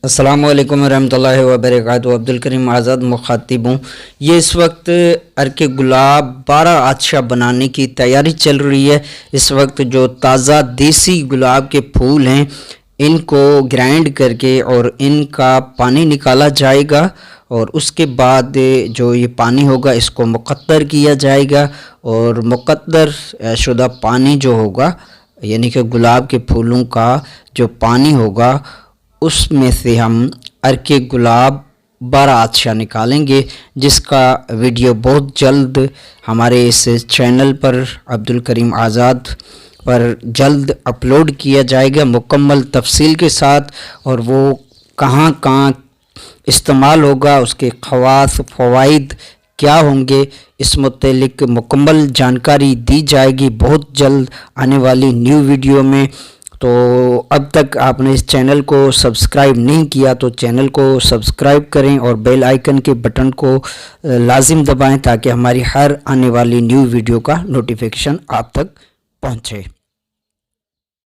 السلام علیکم ورحمۃ اللہ وبرکاتہ۔ عبدالکریم آزاد مخاطب ہوں۔ یہ اس وقت عرق گلاب 12 عطشہ بنانے کی تیاری چل رہی ہے۔ اس وقت جو تازہ دیسی گلاب کے پھول ہیں ان کو گرائنڈ کر کے اور ان کا پانی نکالا جائے گا، اور اس کے بعد جو یہ پانی ہوگا اس کو مقطر کیا جائے گا، اور مقطر شدہ پانی جو ہوگا یعنی کہ گلاب کے پھولوں کا جو پانی ہوگا اس میں سے ہم عرق گلاب 12 عطشہ نکالیں گے، جس کا ویڈیو بہت جلد ہمارے اس چینل پر عبدالکریم آزاد پر جلد اپلوڈ کیا جائے گا مکمل تفصیل کے ساتھ، اور وہ کہاں کہاں استعمال ہوگا، اس کے خواص فوائد کیا ہوں گے، اس متعلق مکمل جانکاری دی جائے گی بہت جلد آنے والی نیو ویڈیو میں۔ تو اب تک آپ نے اس چینل کو سبسکرائب نہیں کیا تو چینل کو سبسکرائب کریں اور بیل آئیکن کے بٹن کو لازم دبائیں تاکہ ہماری ہر آنے والی نیو ویڈیو کا نوٹیفیکیشن آپ تک پہنچے۔